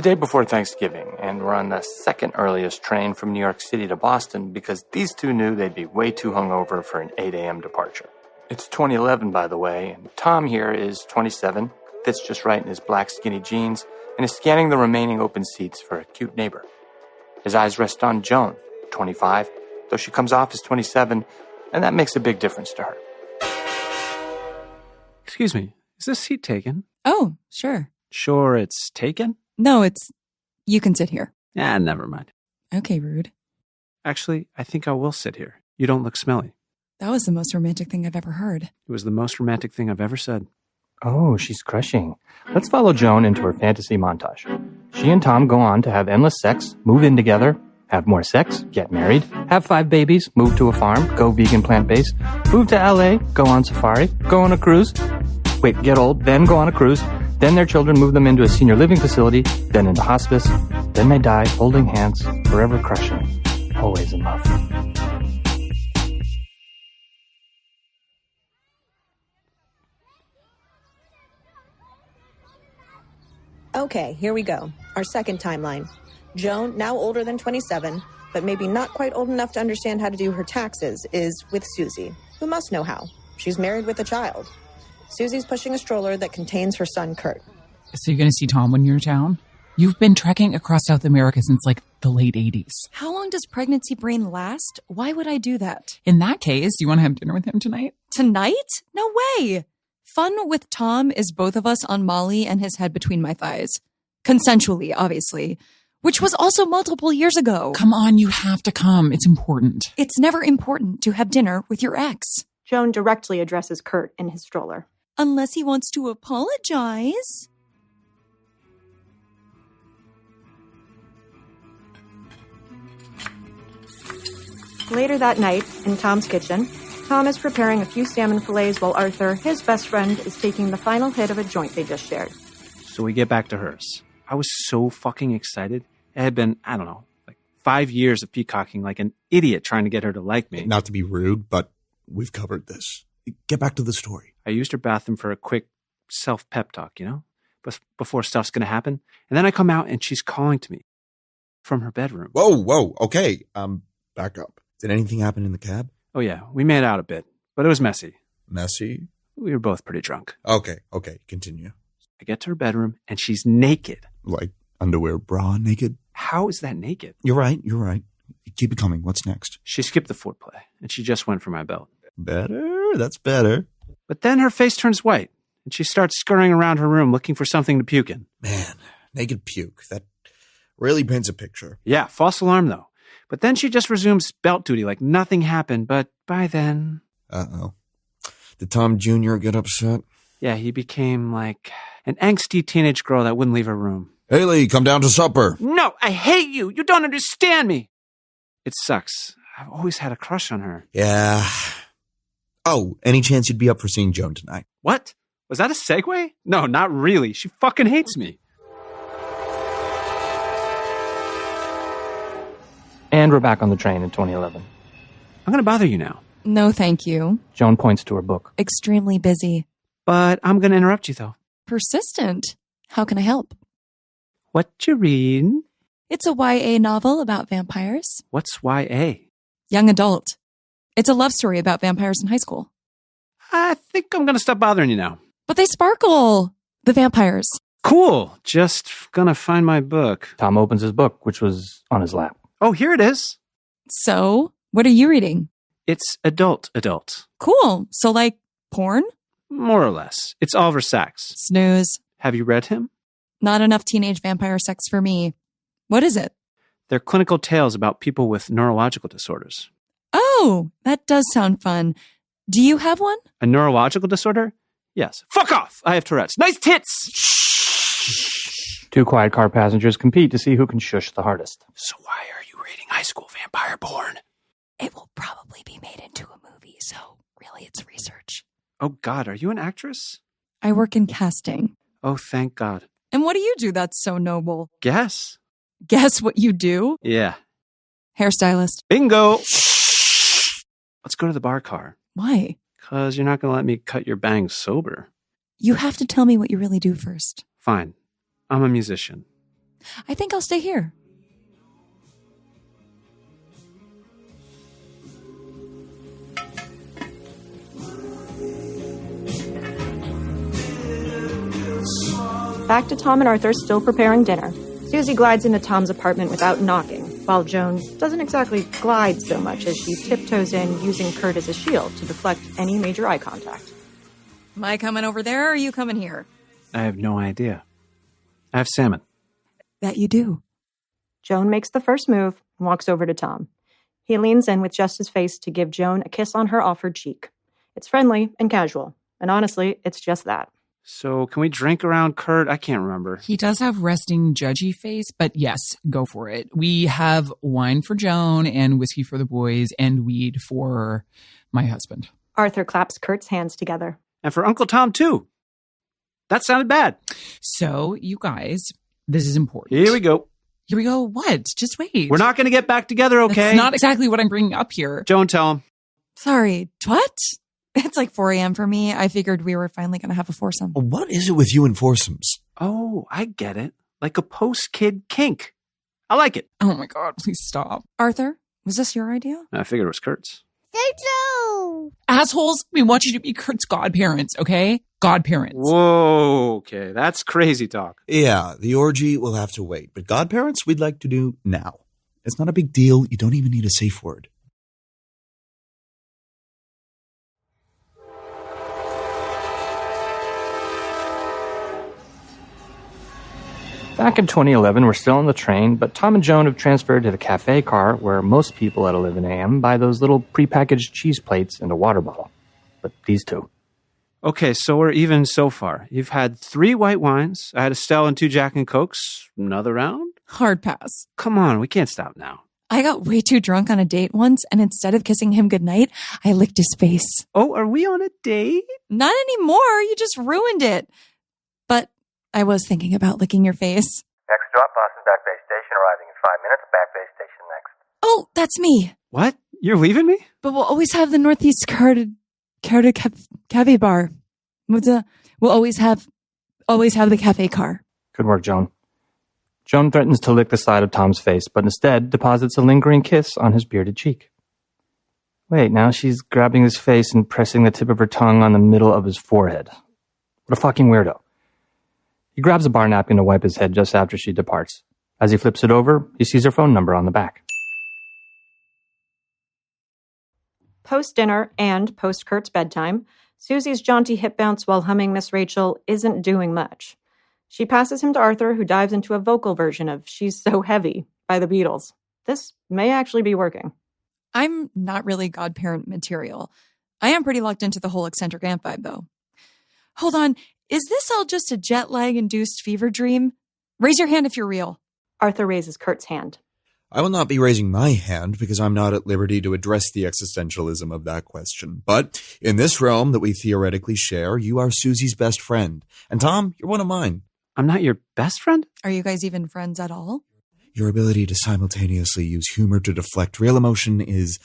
It's the day before Thanksgiving, and we're on the second earliest train from New York City to Boston because these two knew they'd be way too hungover for an 8 a.m. departure. It's 2011, by the way, and Tom here is 27, fits just right in his black skinny jeans, and is scanning the remaining open seats for a cute neighbor. His eyes rest on Joan, 25, though she comes off as 27, and that makes a big difference to her. Excuse me, is this seat taken? Oh, sure. Sure it's taken? No, you can sit here. Never mind. Okay, rude. Actually, I think I will sit here. You don't look smelly. That was the most romantic thing I've ever heard. It was the most romantic thing I've ever said. Oh, she's crushing. Let's follow Joan into her fantasy montage. She and Tom go on to have endless sex, move in together, have more sex, get married, have 5 babies, move to a farm, go vegan plant-based, move to LA, go on safari, go on a cruise, wait, get old, then go on a cruise, then their children move them into a senior living facility, then into hospice, then they die holding hands, forever crushing, always in love. Okay, here we go. Our second timeline. Joan, now older than 27, but maybe not quite old enough to understand how to do her taxes, is with Susie, who must know how. She's married with a child. Susie's pushing a stroller that contains her son, Kurt. So you're going to see Tom when you're in town? You've been trekking across South America since, the late 80s. How long does pregnancy brain last? Why would I do that? In that case, do you want to have dinner with him tonight? Tonight? No way! Fun with Tom is both of us on Molly and his head between my thighs. Consensually, obviously. Which was also multiple years ago. Come on, you have to come. It's important. It's never important to have dinner with your ex. Joan directly addresses Kurt in his stroller. Unless he wants to apologize. Later that night, in Tom's kitchen, Tom is preparing a few salmon fillets while Arthur, his best friend, is taking the final hit of a joint they just shared. So we get back to hers. I was so fucking excited. It had been, 5 years of peacocking like an idiot trying to get her to like me. Not to be rude, but we've covered this. Get back to the story. I used her bathroom for a quick self-pep talk, But before stuff's going to happen. And then I come out and she's calling to me from her bedroom. Whoa, okay. Back up. Did anything happen in the cab? Oh yeah, we made out a bit, but it was messy. Messy? We were both pretty drunk. Okay, continue. I get to her bedroom and she's naked. Like underwear, bra, naked? How is that naked? You're right. Keep it coming. What's next? She skipped the foreplay and she just went for my belt. Better? That's better. But then her face turns white and she starts scurrying around her room looking for something to puke in. Man, naked puke. That really paints a picture. Yeah, false alarm though. But then she just resumes belt duty like nothing happened, but by then... Uh-oh. Did Tom Jr. get upset? Yeah, he became like an angsty teenage girl that wouldn't leave her room. Haley, come down to supper. No, I hate you. You don't understand me. It sucks. I've always had a crush on her. Yeah. Oh, any chance you'd be up for seeing Joan tonight? What? Was that a segue? No, not really. She fucking hates me. And we're back on the train in 2011. I'm going to bother you now. No, thank you. Joan points to her book. Extremely busy. But I'm going to interrupt you, though. Persistent. How can I help? What you reading? It's a YA novel about vampires. What's YA? Young adult. It's a love story about vampires in high school. I think I'm going to stop bothering you now. But they sparkle. The vampires. Cool. Just going to find my book. Tom opens his book, which was on his lap. Oh, here it is. So, what are you reading? It's adult. Cool. So, like, porn? More or less. It's Oliver Sacks. Snooze. Have you read him? Not enough teenage vampire sex for me. What is it? They're clinical tales about people with neurological disorders. Oh, that does sound fun. Do you have one? A neurological disorder? Yes. Fuck off! I have Tourette's. Nice tits! Two quiet car passengers compete to see who can shush the hardest. So why are you reading high school vampire porn? It will probably be made into a movie, so really it's research. Oh God, are you an actress? I work in casting. Oh, thank God. And what do you do that's so noble? Guess. Guess what you do? Yeah. Hairstylist. Bingo! Let's go to the bar car. Why? 'Cause you're not going to let me cut your bangs sober. You have to tell me what you really do first. Fine. I'm a musician. I think I'll stay here. Back to Tom and Arthur still preparing dinner. Susie glides into Tom's apartment without knocking, while Joan doesn't exactly glide so much as she tiptoes in using Kurt as a shield to deflect any major eye contact. Am I coming over there or are you coming here? I have no idea. I have salmon. That you do. Joan makes the first move and walks over to Tom. He leans in with just his face to give Joan a kiss on her offered cheek. It's friendly and casual, and honestly, it's just that. So can we drink around Kurt? I can't remember. He does have resting judgy face, but yes, go for it. We have wine for Joan and whiskey for the boys and weed for my husband. Arthur claps Kurt's hands together. And for Uncle Tom, too. That sounded bad. So, you guys, this is important. Here we go. Here we go. What? Just wait. We're not going to get back together, okay? That's not exactly what I'm bringing up here. Joan, tell him. Sorry, what? It's like 4 a.m. for me. I figured we were finally going to have a foursome. What is it with you and foursomes? Oh, I get it. Like a post-kid kink. I like it. Oh my God, please stop. Arthur, was this your idea? I figured it was Kurt's. Assholes, we want you to be Kurt's godparents, okay? Godparents. Whoa, okay. That's crazy talk. Yeah, the orgy will have to wait, but godparents we'd like to do now. It's not a big deal. You don't even need a safe word. Back in 2011, we're still on the train, but Tom and Joan have transferred to the cafe car where most people at 11 a.m. buy those little prepackaged cheese plates and a water bottle. But these two. Okay, so we're even so far. You've had 3 white wines. I had a Stella and 2 Jack and Cokes. Another round? Hard pass. Come on, we can't stop now. I got way too drunk on a date once, and instead of kissing him goodnight, I licked his face. Oh, are we on a date? Not anymore. You just ruined it. But I was thinking about licking your face. Next stop, Boston Back Bay Station, arriving in 5 minutes. Back Bay Station next. Oh, that's me. What? You're leaving me? But we'll always have the Northeast Cafe Bar. We'll always have the cafe car. Good work, Joan. Joan threatens to lick the side of Tom's face, but instead deposits a lingering kiss on his bearded cheek. Wait, now she's grabbing his face and pressing the tip of her tongue on the middle of his forehead. What a fucking weirdo. He grabs a bar napkin to wipe his head just after she departs. As he flips it over, he sees her phone number on the back. Post-dinner and post-Kurt's bedtime, Susie's jaunty hip bounce while humming Miss Rachel isn't doing much. She passes him to Arthur, who dives into a vocal version of She's So Heavy by the Beatles. This may actually be working. I'm not really godparent material. I am pretty locked into the whole eccentric aunt vibe, though. Hold on. Is this all just a jet lag-induced fever dream? Raise your hand if you're real. Arthur raises Kurt's hand. I will not be raising my hand because I'm not at liberty to address the existentialism of that question. But in this realm that we theoretically share, you are Susie's best friend. And Tom, you're one of mine. I'm not your best friend? Are you guys even friends at all? Your ability to simultaneously use humor to deflect real emotion is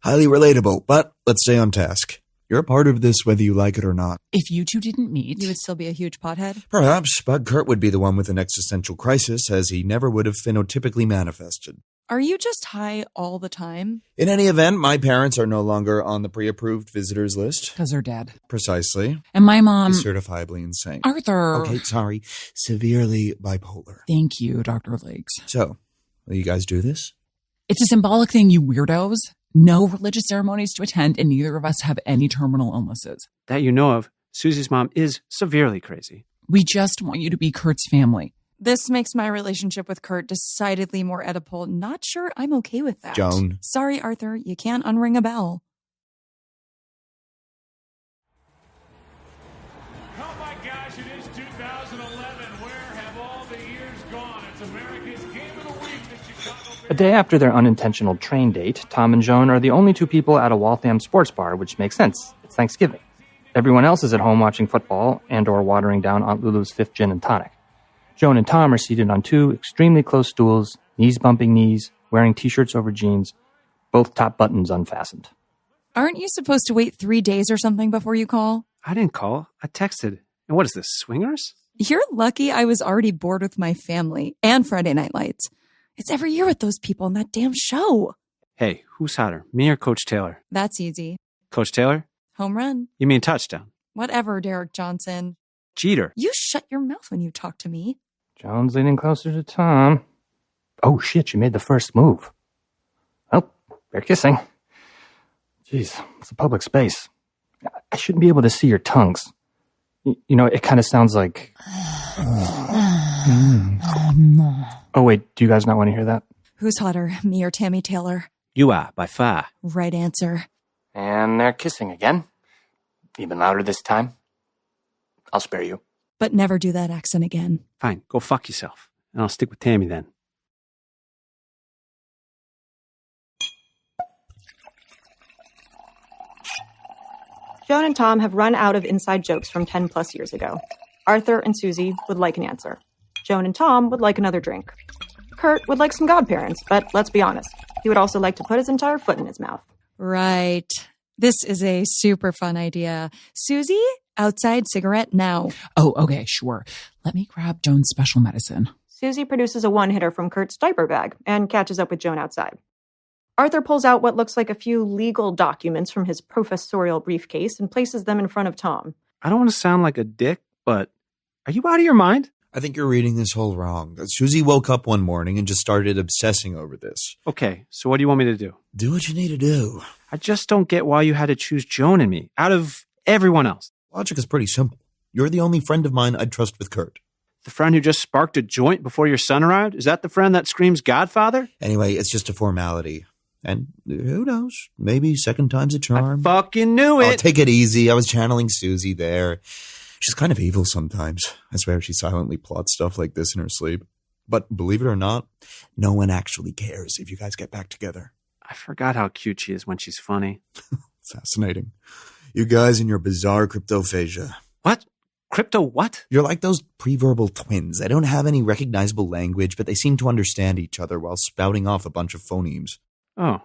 highly relatable, but let's stay on task. You're a part of this whether you like it or not. If you two didn't meet, You would still be a huge pothead? Perhaps, but Kurt would be the one with an existential crisis, as he never would have phenotypically manifested. Are you just high all the time? In any event, my parents are no longer on the pre-approved visitors list. because they're dead. Precisely. And my mom, He's certifiably insane. Arthur. Okay, sorry. Severely bipolar. Thank you, Dr. Lakes. So, will you guys do this? It's a symbolic thing, you weirdos. No religious ceremonies to attend, and neither of us have any terminal illnesses. That you know of, Susie's mom is severely crazy. We just want you to be Kurt's family. This makes my relationship with Kurt decidedly more Oedipal. Not sure I'm okay with that. Joan. Sorry, Arthur. You can't unring a bell. Oh my gosh, it is 2011. Where have all the years gone? It's America's Game of the Week, the Chicago Bears. A day after their unintentional train date, Tom and Joan are the only two people at a Waltham sports bar, which makes sense. It's Thanksgiving. Everyone else is at home watching football and or watering down Aunt Lulu's 5th gin and tonic. Joan and Tom are seated on 2 extremely close stools, knees bumping knees, wearing t-shirts over jeans, both top buttons unfastened. Aren't you supposed to wait 3 days or something before you call? I didn't call. I texted. And what is this, swingers? You're lucky I was already bored with my family and Friday Night Lights. It's every year with those people in that damn show. Hey, who's hotter, me or Coach Taylor? That's easy. Coach Taylor? Home run. You mean touchdown? Whatever, Derek Johnson. Jeter. You shut your mouth when you talk to me. Joan's leaning closer to Tom. Oh, shit, you made the first move. Oh, they're kissing. Jeez, it's a public space. I shouldn't be able to see your tongues. You know, it kind of sounds like... Oh, wait, do you guys not want to hear that? Who's hotter, me or Tammy Taylor? You are, by far. Right answer. And they're kissing again. Even louder this time. I'll spare you. But never do that accent again. Fine, go fuck yourself. And I'll stick with Tammy then. Joan and Tom have run out of inside jokes from 10 plus years ago. Arthur and Susie would like an answer. Joan and Tom would like another drink. Kurt would like some godparents, but let's be honest. He would also like to put his entire foot in his mouth. Right. This is a super fun idea. Susie, outside cigarette now. Oh, okay, sure. Let me grab Joan's special medicine. Susie produces a one-hitter from Kurt's diaper bag and catches up with Joan outside. Arthur pulls out what looks like a few legal documents from his professorial briefcase and places them in front of Tom. I don't want to sound like a dick, but are you out of your mind? I think you're reading this whole wrong. Susie woke up one morning and just started obsessing over this. Okay, so what do you want me to do? Do what you need to do. I just don't get why you had to choose Joan and me out of everyone else. Logic is pretty simple. You're the only friend of mine I'd trust with Kurt. The friend who just sparked a joint before your son arrived? Is that the friend that screams Godfather? Anyway, it's just a formality. And who knows? Maybe second time's a charm. I fucking knew it. Oh, take it easy. I was channeling Susie there. She's kind of evil sometimes. I swear she silently plots stuff like this in her sleep. But believe it or not, no one actually cares if you guys get back together. I forgot how cute she is when she's funny. Fascinating. You guys and your bizarre cryptophagia. What? Crypto what? You're like those pre-verbal twins. They don't have any recognizable language, but they seem to understand each other while spouting off a bunch of phonemes. Oh,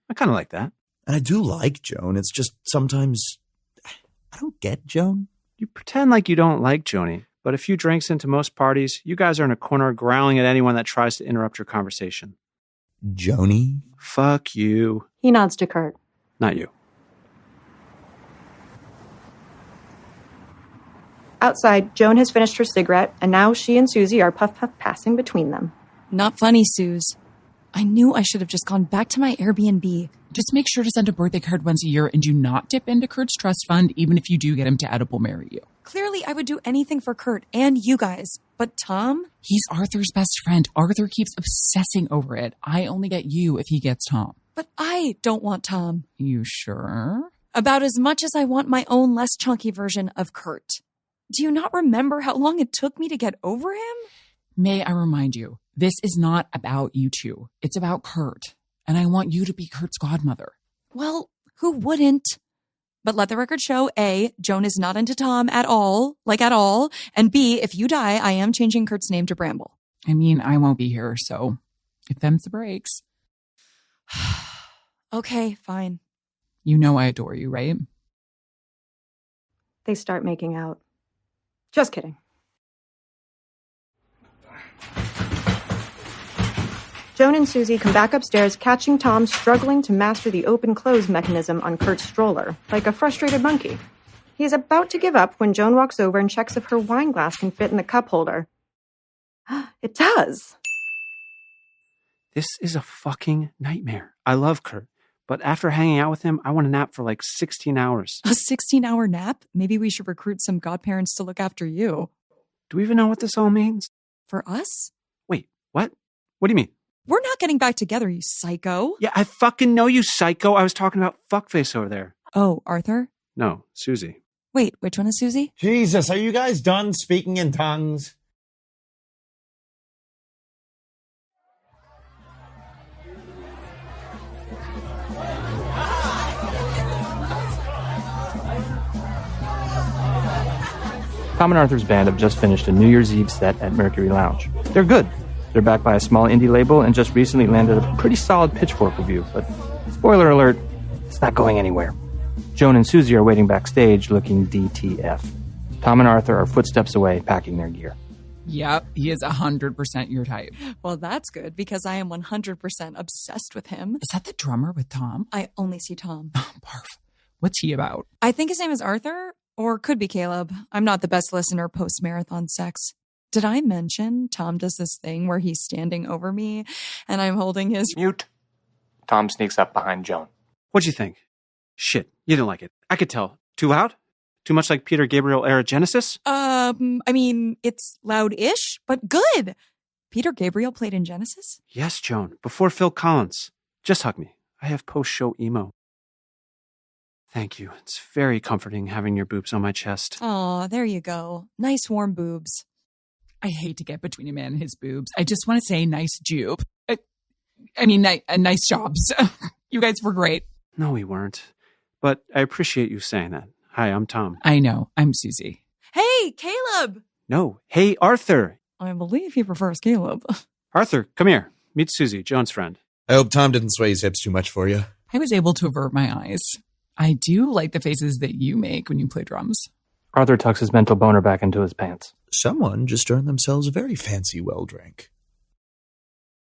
I kind of like that. And I do like Joan. It's just sometimes I don't get Joan. You pretend like you don't like Joni, but a few drinks into most parties, you guys are in a corner growling at anyone that tries to interrupt your conversation. Joni? Fuck you. He nods to Kurt. Not you. Outside, Joan has finished her cigarette, and now she and Susie are puff-puff passing between them. Not funny, Suze. I knew I should have just gone back to my Airbnb. Just make sure to send a birthday card once a year and do not dip into Kurt's trust fund, even if you do get him to edible marry you. Clearly, I would do anything for Kurt and you guys. But Tom? He's Arthur's best friend. Arthur keeps obsessing over it. I only get you if he gets Tom. But I don't want Tom. You sure? About as much as I want my own less chunky version of Kurt. Do you not remember how long it took me to get over him? May I remind you, this is not about you two. It's about Kurt. And I want you to be Kurt's godmother. Well, who wouldn't? But let the record show, A, Joan is not into Tom at all, like at all. And B, if you die, I am changing Kurt's name to Bramble. I mean, I won't be here, so if them's the breaks. Okay, fine. You know I adore you, right? They start making out. Just kidding. Joan and Susie come back upstairs, catching Tom struggling to master the open-close mechanism on Kurt's stroller, like a frustrated monkey. He's about to give up when Joan walks over and checks if her wine glass can fit in the cup holder. It does. This is a fucking nightmare. I love Kurt, but after hanging out with him, I want to nap for like 16 hours. A 16-hour nap? Maybe we should recruit some godparents to look after you. Do we even know what this all means? For us? Wait, what? What do you mean? We're not getting back together, you psycho. Yeah, I fucking know, you psycho. I was talking about fuckface over there. Oh, Arthur? No, Susie. Wait, which one is Susie? Jesus, are you guys done speaking in tongues? Tom and Arthur's band have just finished a New Year's Eve set at Mercury Lounge. They're good. They're backed by a small indie label and just recently landed a pretty solid Pitchfork review, but spoiler alert, it's not going anywhere. Joan and Susie are waiting backstage looking DTF. Tom and Arthur are footsteps away, packing their gear. Yep, he is 100% your type. Well, that's good because I am 100% obsessed with him. Is that the drummer with Tom? I only see Tom. Barf. What's he about? I think his name is Arthur, or could be Caleb. I'm not the best listener post-marathon sex. Did I mention Tom does this thing where he's standing over me and I'm holding his... Mute. Tom sneaks up behind Joan. What'd you think? Shit, you didn't like it. I could tell. Too loud? Too much like Peter Gabriel era Genesis? I mean, it's loud-ish, but good. Peter Gabriel played in Genesis? Yes, Joan. Before Phil Collins. Just hug me. I have post-show emo. Thank you. It's very comforting having your boobs on my chest. Aw, there you go. Nice warm boobs. I hate to get between a man and his boobs. I just want to say nice jube. Nice jobs. You guys were great. No, we weren't. But I appreciate you saying that. Hi, I'm Tom. I know. I'm Susie. Hey, Caleb! No. Hey, Arthur. I believe he prefers Caleb. Arthur, come here. Meet Susie, Joan's friend. I hope Tom didn't sway his hips too much for you. I was able to avert my eyes. I do like the faces that you make when you play drums. Arthur tucks his mental boner back into his pants. Someone just earned themselves a very fancy well drink.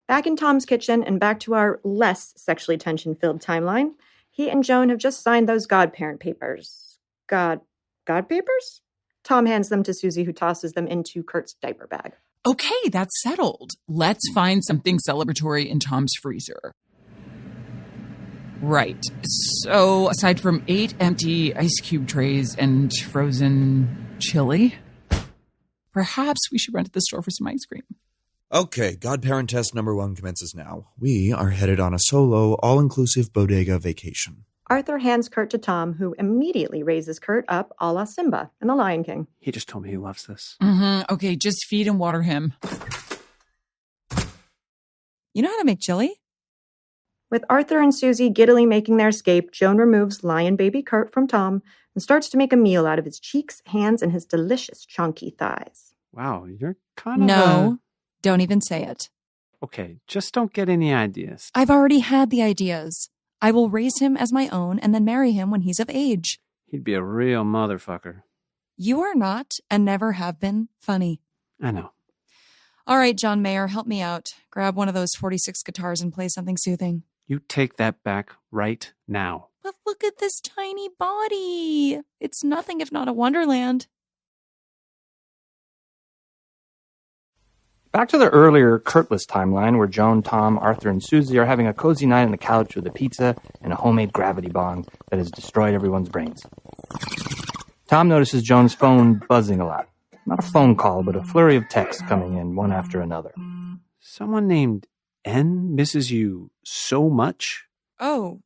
Back in Tom's kitchen and back to our less sexually tension-filled timeline, he and Joan have just signed those godparent papers. God papers? Tom hands them to Susie, who tosses them into Kurt's diaper bag. Okay, that's settled. Let's find something celebratory in Tom's freezer. Right. So, aside from 8 empty ice cube trays and frozen chili, perhaps we should run to the store for some ice cream. Okay, godparent test number 1 commences now. We are headed on a solo, all-inclusive bodega vacation. Arthur hands Kurt to Tom, who immediately raises Kurt up a la Simba in The Lion King. He just told me he loves this. Okay, just feed and water him. You know how to make chili? With Arthur and Susie giddily making their escape, Joan removes lion baby Kurt from Tom and starts to make a meal out of his cheeks, hands, and his delicious chunky thighs. Wow, you're kind of No, don't even say it. Okay, just don't get any ideas. I've already had the ideas. I will raise him as my own and then marry him when he's of age. He'd be a real motherfucker. You are not, and never have been, funny. I know. All right, John Mayer, help me out. Grab one of those 46 guitars and play something soothing. You take that back right now. But look at this tiny body. It's nothing if not a wonderland. Back to the earlier Kurtless timeline where Joan, Tom, Arthur, and Susie are having a cozy night on the couch with a pizza and a homemade gravity bong that has destroyed everyone's brains. Tom notices Joan's phone buzzing a lot. Not a phone call, but a flurry of texts coming in one after another. Someone named N misses you so much? Oh,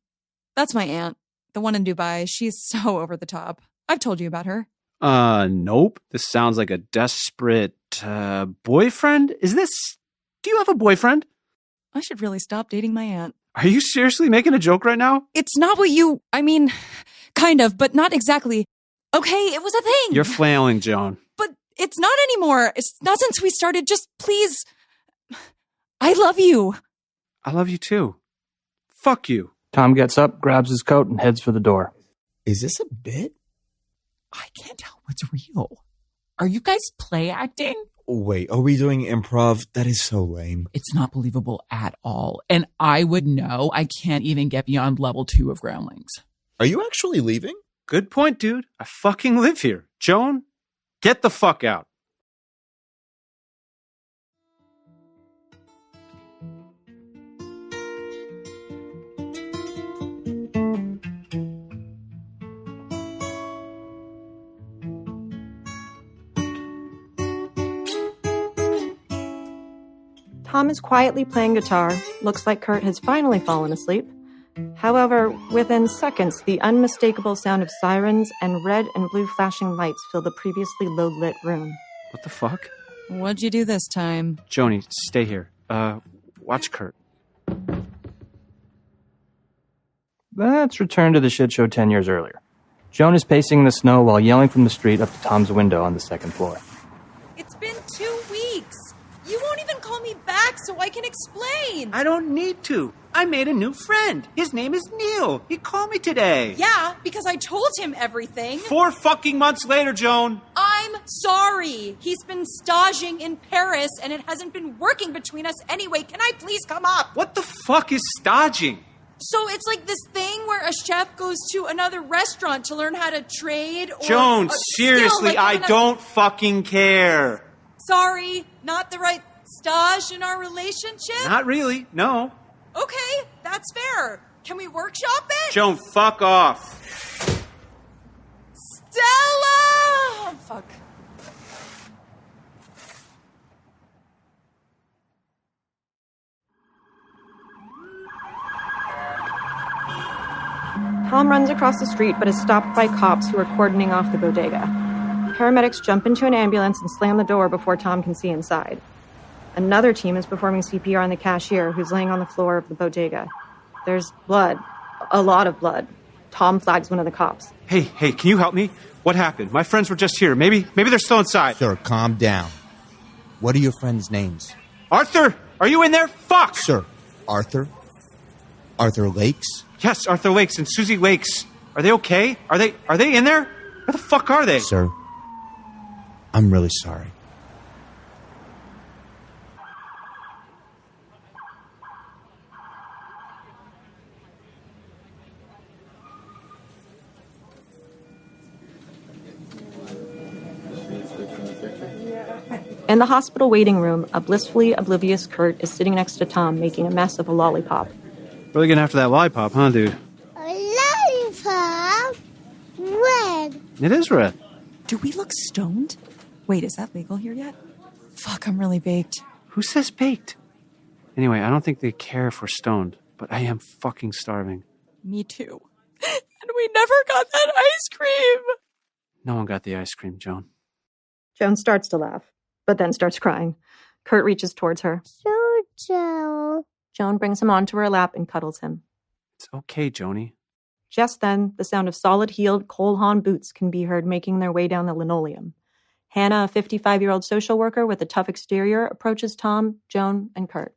that's my aunt. The one in Dubai. She's so over the top. I've told you about her. Nope. This sounds like a desperate, boyfriend? Do you have a boyfriend? I should really stop dating my aunt. Are you seriously making a joke right now? It's not what you, kind of, but not exactly. Okay, it was a thing. You're flailing, Joan. But it's not anymore. It's not since we started. Just please. I love you. I love you too. Fuck you. Tom gets up, grabs his coat, and heads for the door. Is this a bit? I can't tell what's real. Are you guys play acting? Wait, are we doing improv? That is so lame. It's not believable at all. And I would know. I can't even get beyond level 2 of Groundlings. Are you actually leaving? Good point, dude. I fucking live here. Joan, get the fuck out. Tom is quietly playing guitar. Looks like Kurt has finally fallen asleep. However, within seconds, the unmistakable sound of sirens and red and blue flashing lights fill the previously low-lit room. What the fuck? What'd you do this time? Joni, stay here. Watch Kurt. Let's return to the shit show 10 years earlier. Joan is pacing in the snow while yelling from the street up to Tom's window on the second floor. It's been 2 weeks. You won't even call me back so I can explain. I don't need to. I made a new friend. His name is Neil. He called me today. Yeah, because I told him everything. 4 fucking months later, Joan. I sorry. He's been staging in Paris, and it hasn't been working between us anyway. Can I please come up? What the fuck is staging? So it's like this thing where a chef goes to another restaurant to learn how to trade or... Joan, seriously, skill, like I don't fucking care. Sorry, not the right stage in our relationship? Not really, no. Okay, that's fair. Can we workshop it? Joan, fuck off. Stella! Oh, fuck. Tom runs across the street but is stopped by cops who are cordoning off the bodega. Paramedics jump into an ambulance and slam the door before Tom can see inside. Another team is performing CPR on the cashier who's laying on the floor of the bodega. There's blood. A lot of blood. Tom flags one of the cops. Hey, can you help me? What happened? My friends were just here. Maybe they're still inside. Sir, calm down. What are your friends' names? Arthur, are you in there? Fuck! Sir, Arthur? Arthur Lakes? Yes, Arthur Lakes and Susie Lakes. Are they okay? Are they in there? Where the fuck are they? Sir, I'm really sorry. In the hospital waiting room, a blissfully oblivious Kurt is sitting next to Tom, making a mess of a lollipop. Really getting after that lollipop, huh, dude? A lollipop? Red. It is red. Do we look stoned? Wait, is that legal here yet? Fuck, I'm really baked. Who says baked? Anyway, I don't think they care if we're stoned, but I am fucking starving. Me too. And we never got that ice cream! No one got the ice cream, Joan. Joan starts to laugh, but then starts crying. Kurt reaches towards her. Jojo. Joan brings him onto her lap and cuddles him. It's okay, Joni. Just then, the sound of solid-heeled Cole Haan boots can be heard making their way down the linoleum. Hannah, a 55-year-old social worker with a tough exterior, approaches Tom, Joan, and Kurt.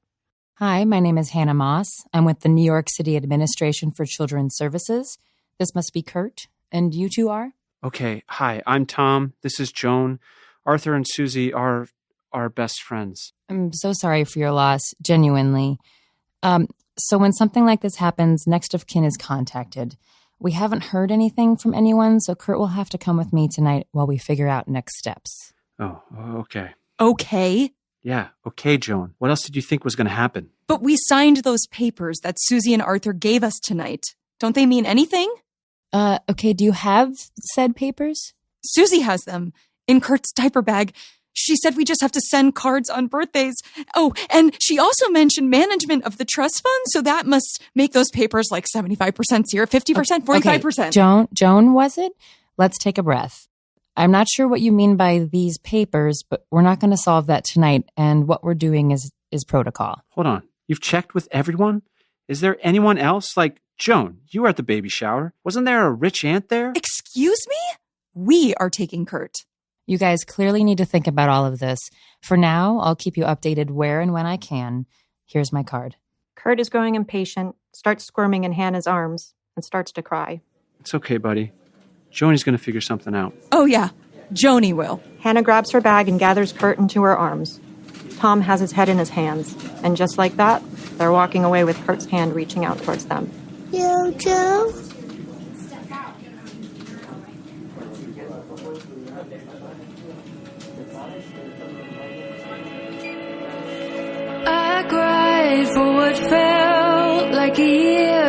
Hi, my name is Hannah Moss. I'm with the New York City Administration for Children's Services. This must be Kurt. And you two are? Okay, hi, I'm Tom. This is Joan. Arthur and Susie are our best friends. I'm so sorry for your loss, genuinely. So when something like this happens, next of kin is contacted. We haven't heard anything from anyone, so Kurt will have to come with me tonight while we figure out next steps. Oh, okay. Okay? Yeah, okay, Joan. What else did you think was going to happen? But we signed those papers that Susie and Arthur gave us tonight. Don't they mean anything? Okay, do you have said papers? Susie has them. In Kurt's diaper bag. She said we just have to send cards on birthdays. Oh, and she also mentioned management of the trust fund, so that must make those papers like 75% here, 50%, 45%. Okay. Joan, was it? Let's take a breath. I'm not sure what you mean by these papers, but we're not going to solve that tonight, and what we're doing is protocol. Hold on. You've checked with everyone? Is there anyone else? Like, Joan, you were at the baby shower. Wasn't there a rich aunt there? Excuse me? We are taking Kurt. You guys clearly need to think about all of this. For now, I'll keep you updated where and when I can. Here's my card. Kurt is growing impatient, starts squirming in Hannah's arms, and starts to cry. It's okay, buddy. Joni's going to figure something out. Oh, yeah. Joni will. Hannah grabs her bag and gathers Kurt into her arms. Tom has his head in his hands, and just like that, they're walking away with Kurt's hand reaching out towards them. Jojo. I cried for what felt like a year.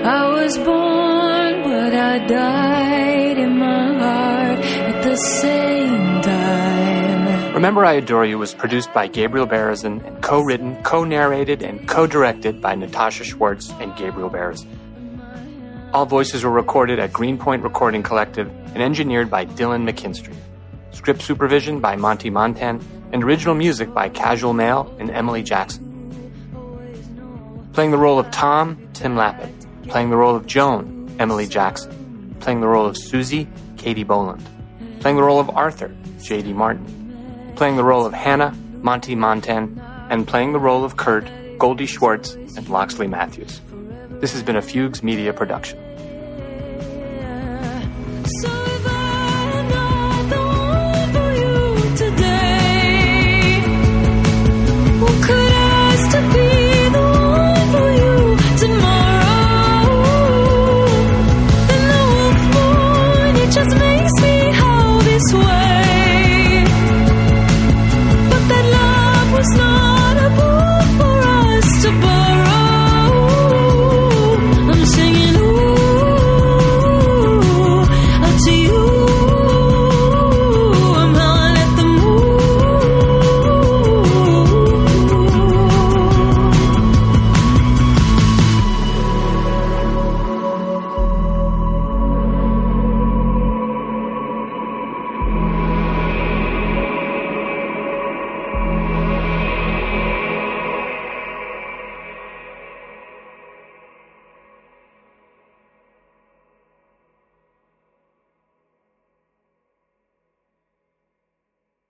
I was born, but I died in my heart at the same time. Remember I Adore You was produced by Gabriel Berezin and co-written, co-narrated, and co-directed by Natasha Schwartz and Gabriel Berezin. All voices were recorded at Greenpoint Recording Collective and engineered by Dylan McKinstry. Script supervision by Monty Montan, and original music by Casual Mail and Emily Jackson. Playing the role of Tom, Tim Lappin. Playing the role of Joan, Emily Jackson. Playing the role of Susie, Katie Boland. Playing the role of Arthur, J.D. Martin. Playing the role of Hannah, Monty Montan. And playing the role of Kurt, Goldie Schwartz and Loxley Matthews. This has been a Fugues Media production.